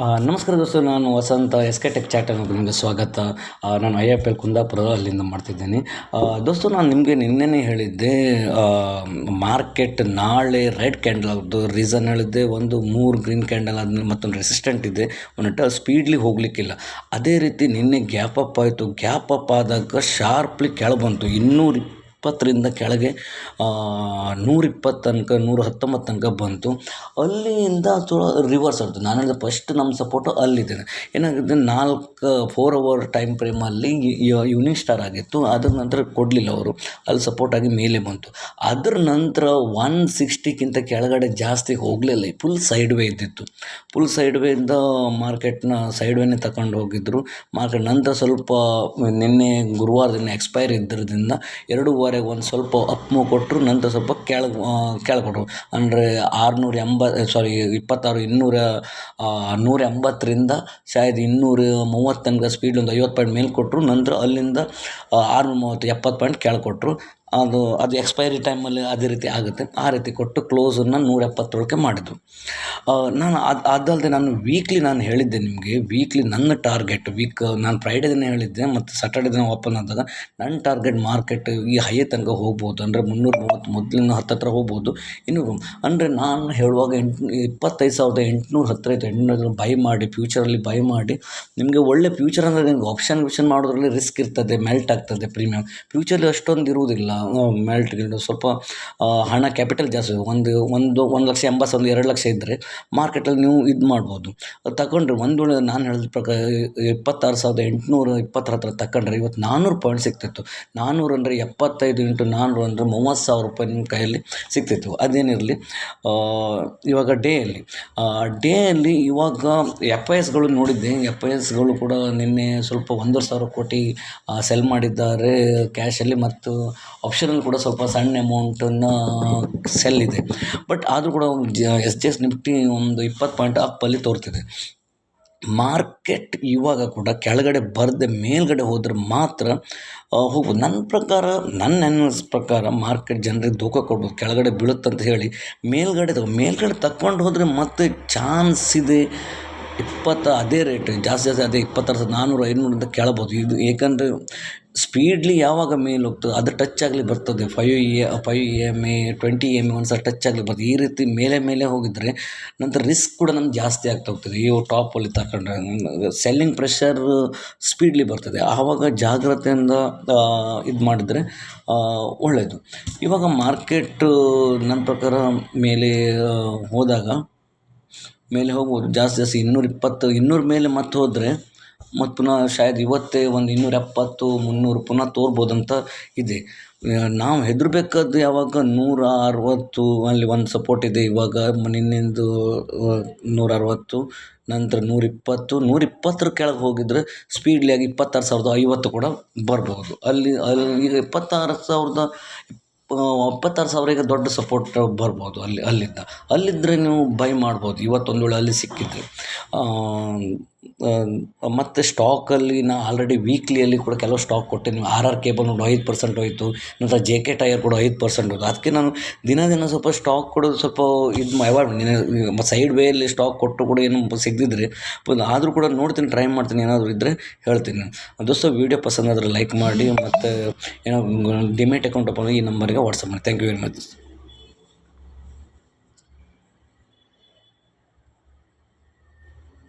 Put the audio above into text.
ನಮಸ್ಕಾರ ದೋಸ್ತು, ನಾನು ವಸಂತ S K tech chat ಅನ್ನೋದು ನಿಮಗೆ ಸ್ವಾಗತ. ನಾನು IIFL ಕುಂದಾಪುರ ಅಲ್ಲಿಂದ ಮಾಡ್ತಿದ್ದೀನಿ. ದೋಸ್ತು, ನಾನು ನಿಮಗೆ ನಿನ್ನೆನೇ ಹೇಳಿದ್ದೆ, ಮಾರ್ಕೆಟ್ ನಾಳೆ ರೆಡ್ ಕ್ಯಾಂಡಲ್ ಆಗೋದು ರೀಸನ್ ಹೇಳಿದ್ದೆ. ಒಂದು 3 ಗ್ರೀನ್ ಕ್ಯಾಂಡಲ್ ಆದಮೇಲೆ ಮತ್ತೊಂದು ರೆಸಿಸ್ಟೆಂಟ್ ಇದೆ, ಒಂದೊಟ್ಟು ಸ್ಪೀಡ್ಲಿ ಹೋಗಲಿಕ್ಕಿಲ್ಲ. ಅದೇ ರೀತಿ ನಿನ್ನೆ ಗ್ಯಾಪ್ ಅಪ್ ಆಯಿತು. ಗ್ಯಾಪ್ ಅಪ್ ಆದಾಗ ಶಾರ್ಪ್ಲಿ ಕೆಳಗೆ ಬಂತು 220ರಿಂದ ಕೆಳಗೆ 120 ತನಕ 119 ತನಕ ಬಂತು. ಅಲ್ಲಿಂದ ರಿವರ್ಸ್ ಆಯಿತು. ನಾನು ಹೇಳಿದೆ ಫಸ್ಟ್ ನಮ್ಮ ಸಪೋರ್ಟು ಅಲ್ಲಿದ್ದೇನೆ. ಏನಾಗಿದೆ, 4 ಅವರ್ ಟೈಮ್ ಫ್ರೇಮಲ್ಲಿ ಯುನಿ ಸ್ಟಾರ್ ಆಗಿತ್ತು. ಅದ್ರ ನಂತರ ಕೊಡಲಿಲ್ಲ ಅವರು, ಅಲ್ಲಿ ಸಪೋರ್ಟ್ ಆಗಿ ಮೇಲೆ ಬಂತು. ಅದ್ರ ನಂತರ 160ಕ್ಕಿಂತ ಕೆಳಗಡೆ ಜಾಸ್ತಿ ಹೋಗಲಿಲ್ಲ, ಫುಲ್ ಸೈಡ್ ವೇ ಇದ್ದಿತ್ತು. ಫುಲ್ ಸೈಡ್ ವೇಯಿಂದ ಮಾರ್ಕೆಟ್ನ ಸೈಡ್ ವೇನೇ ತಗೊಂಡು ಹೋಗಿದ್ದರು. ಮಾರ್ಕೆಟ್ ನಂತರ ಸ್ವಲ್ಪ ನಿನ್ನೆ ಗುರುವಾರ ದಿನ ಎಕ್ಸ್ಪೈರ್ ಇದ್ದಿರೋದ್ರಿಂದ 2:15 ಒಂದು ಸ್ವಲ್ಪ ಅಪ್ ಮೂವ್ ಕೊಟ್ಟರು. ನಂತರ ಸ್ವಲ್ಪ ಕೆಳಗೆ ಕೊಟ್ಟರು. ಅಂದರೆ 180ರಿಂದ ಶಾಯದ್ 230 ತನಕ ಸ್ಪೀಡ್ ಒಂದು 50 ಪಾಯಿಂಟ್ ಮೇಲೆ ಕೊಟ್ಟರು. ನಂತರ ಅಲ್ಲಿಂದ 630 70 ಪಾಯಿಂಟ್ ಕೆಳಗೆ ಕೊಟ್ಟರು. ಅದು ಎಕ್ಸ್ಪೈರಿ ಟೈಮಲ್ಲಿ ಅದೇ ರೀತಿ ಆಗುತ್ತೆ. ಆ ರೀತಿ ಕೊಟ್ಟು ಕ್ಲೋಸನ್ನು 170 ಮಾಡಿದ್ರು. ನಾನು ಅದಲ್ಲದೆ ನಾನು ವೀಕ್ಲಿ ಹೇಳಿದ್ದೆ ನಿಮಗೆ, ವೀಕ್ಲಿ ನನ್ನ ಟಾರ್ಗೆಟ್ ನಾನು ಫ್ರೈಡೇ ದಿನ ಹೇಳಿದ್ದೆ ಮತ್ತು ಸ್ಯಾಟರ್ಡೇ ದಿನ ಓಪನ್ ಆದಾಗ ನನ್ನ ಟಾರ್ಗೆಟ್ ಮಾರ್ಕೆಟ್ ಈ ಹೈ ತನಕ ಹೋಗ್ಬೋದು. ಅಂದರೆ 330 ಮೊದಲಿನ ಹತ್ತತ್ರ ಹೋಗ್ಬೋದು. ಇನ್ನು ಅಂದರೆ ನಾನು ಹೇಳುವಾಗ 25,800 ಹತ್ತಿರ ಇತ್ತು. 800 ಬೈ ಮಾಡಿ, ಫ್ಯೂಚರಲ್ಲಿ ಬೈ ಮಾಡಿ ನಿಮಗೆ ಒಳ್ಳೆ ಫ್ಯೂಚರ್. ಅಂದರೆ ನಿಮ್ಗೆ ಆಪ್ಷನ್ ಮಾಡೋದ್ರಲ್ಲಿ ರಿಸ್ಕ್ ಇರ್ತದೆ, ಮೆಲ್ಟ್ ಆಗ್ತದೆ ಪ್ರೀಮಿಯಮ್. ಫ್ಯೂಚರಲ್ಲಿ ಅಷ್ಟೊಂದು ಇರುವುದಿಲ್ಲ ಮೆಲ್ಟ್ಗಿಂತ. ಸ್ವಲ್ಪ ಹಣ ಕ್ಯಾಪಿಟಲ್ ಜಾಸ್ತಿ, ಒಂದು 1,80,000 ಒಂದು 2 ಲಕ್ಷ ಇದ್ದರೆ ಮಾರ್ಕೆಟಲ್ಲಿ ನೀವು ಇದು ಮಾಡ್ಬೋದು. ಅದು ತಗೊಂಡ್ರೆ ಒಂದು ವೇಳೆ ನಾನು ಹೇಳಿದ ಪ್ರಕಾರ 26,820 ಹತ್ರ ತಗೊಂಡ್ರೆ ಇವತ್ತು 400 ಪಾಯಿಂಟ್ ಸಿಗ್ತಿತ್ತು. 400 ಅಂದರೆ 75 × 400 ಅಂದರೆ 30,000 ರೂಪಾಯಿ ನಿಮ್ಮ ಕೈಯಲ್ಲಿ ಸಿಗ್ತಿತ್ತು. ಅದೇನಿರಲಿ, ಇವಾಗ ಡೇಯಲ್ಲಿ ಇವಾಗ FISಗಳು ನೋಡಿದ್ದೆ. FISಗಳು ಕೂಡ ನಿನ್ನೆ ಸ್ವಲ್ಪ 1,500 ಕೋಟಿ ಸೆಲ್ ಮಾಡಿದ್ದಾರೆ ಕ್ಯಾಶಲ್ಲಿ, ಮತ್ತು ಆಪ್ಷನಲ್ಲಿ ಕೂಡ ಸ್ವಲ್ಪ ಸಣ್ಣ ಅಮೌಂಟನ್ನು ಸೆಲ್ ಇದೆ. ಬಟ್ ಆದರೂ ಕೂಡ SGX ನಿಫ್ಟಿ ಒಂದು 20 ಪಾಯಿಂಟ್ ಅಪ್ಪಲ್ಲಿ ತೋರ್ತಿದೆ. ಮಾರ್ಕೆಟ್ ಇವಾಗ ಕೂಡ ಕೆಳಗಡೆ ಬರದೆ ಮೇಲ್ಗಡೆ ಹೋದರೆ ಮಾತ್ರ ಹೋಗ್ಬೋದು. ನನ್ನ ಪ್ರಕಾರ ಮಾರ್ಕೆಟ್ ಜನರಿಗೆ ಧೋಖ ಕೊಡ್ಬೋದು. ಕೆಳಗಡೆ ಬೀಳುತ್ತಂತ ಹೇಳಿ ಮೇಲ್ಗಡೆ ತಕ್ಕೊಂಡು ಹೋದರೆ ಮತ್ತೆ ಚಾನ್ಸ್ ಇದೆ. ಅದೇ ರೇಟ್ ಜಾಸ್ತಿ ಅದೇ 26,400 500 ಕೇಳಬೋದು. ಇದು ಏಕೆಂದರೆ ಸ್ಪೀಡ್ಲಿ ಯಾವಾಗ ಮೇಲೆ ಹೋಗ್ತದೆ ಅದು ಟಚ್ ಆಗಲಿ ಬರ್ತದೆ. 5 EMA 20 EMA ಒಂದು ಸಲ ಟಚ್ ಆಗಲಿ ಬರ್ತದೆ. ಈ ರೀತಿ ಮೇಲೆ ಹೋಗಿದ್ರೆ ನಂತರ ರಿಸ್ಕ್ ಕೂಡ ನಮ್ಗೆ ಜಾಸ್ತಿ ಆಗ್ತಾ ಹೋಗ್ತದೆ. ಈ ಟಾಪಲ್ಲಿ ತಗೊಂಡ್ರೆ ಸೆಲ್ಲಿಂಗ್ ಪ್ರೆಷರ್ ಸ್ಪೀಡ್ಲಿ ಬರ್ತದೆ. ಆವಾಗ ಜಾಗ್ರತೆಯಿಂದ ಇದು ಮಾಡಿದರೆ ಒಳ್ಳೆಯದು. ಇವಾಗ ಮಾರ್ಕೆಟ್ ನನ್ನ ಪ್ರಕಾರ ಮೇಲೆ ಹೋಗ್ಬೋದು. ಜಾಸ್ತಿ 220 200 ಮೇಲೆ ಮತ್ತೆ ಹೋದರೆ ಮತ್ತು ಪುನಃ ಶಾಯದ್ ಇವತ್ತೇ ಒಂದು 270 300 ಪುನಃ ತೋರ್ಬೋದಂತ ಇದೆ. ನಾವು ಹೆದರಬೇಕಾದ್ದು ಯಾವಾಗ 160 ಅಲ್ಲಿ ಒಂದು ಸಪೋರ್ಟ್ ಇದೆ. ಇವಾಗ ನಿನ್ನೆದು 160, ನಂತರ 120 ಕೆಳಗೆ ಹೋಗಿದ್ರೆ ಸ್ಪೀಡ್ಲಿ ಆಗಿ 26,050 ಕೂಡ ಬರ್ಬೋದು. ಈಗ 26,000 ಈಗ ದೊಡ್ಡ ಸಪೋರ್ಟ್ ಬರ್ಬೋದು. ಅಲ್ಲಿದ್ದರೆ ನೀವು ಬೈ ಮಾಡ್ಬೋದು ಇವತ್ತೊಂದು ವೇಳೆ ಅಲ್ಲಿ ಸಿಕ್ಕಿದ್ರೆ. ಮತ್ತು ಸ್ಟಾಕಲ್ಲಿ ನಾ ಆಲ್ರೆಡಿ ವೀಕ್ಲಿಯಲ್ಲಿ ಕೂಡ ಕೆಲವು ಸ್ಟಾಕ್ ಕೊಟ್ಟೆ. RR ಕೇಬಲ್ ನೋಡಿ 5% ಹೋಯಿತು. ನಂತರ JK ಟೈರ್ ಕೂಡ 5% ಹೋಯಿತು. ಅದಕ್ಕೆ ನಾನು ದಿನ ಸ್ವಲ್ಪ ಸ್ಟಾಕ್ ಕೊಡೋದು ಸ್ವಲ್ಪ ಇದು ಅವಾಯ್ಡ್ ಸೈಡ್ ವೇಯಲ್ಲಿ ಸ್ಟಾಕ್ ಕೊಟ್ಟು ಕೂಡ ಏನು ಸಿಗದಿದ್ರೆ ಆದರೂ ಕೂಡ ನೋಡ್ತೀನಿ, ಟ್ರೈ ಮಾಡ್ತೀನಿ. ಏನಾದರೂ ಇದ್ದರೆ ಹೇಳ್ತೀನಿ. ದೋಸ್ತ, ವೀಡಿಯೋ ಪಸಂದ್ ಆದರೆ ಲೈಕ್ ಮಾಡಿ, ಮತ್ತು ಏನೋ ಡಿಮೇಟ್ ಅಕೌಂಟ್ ಓಪನ್ ಈ ನಂಬರ್ಗೆ ವಾಟ್ಸಪ್ ಮಾಡಿ. Thank you very much.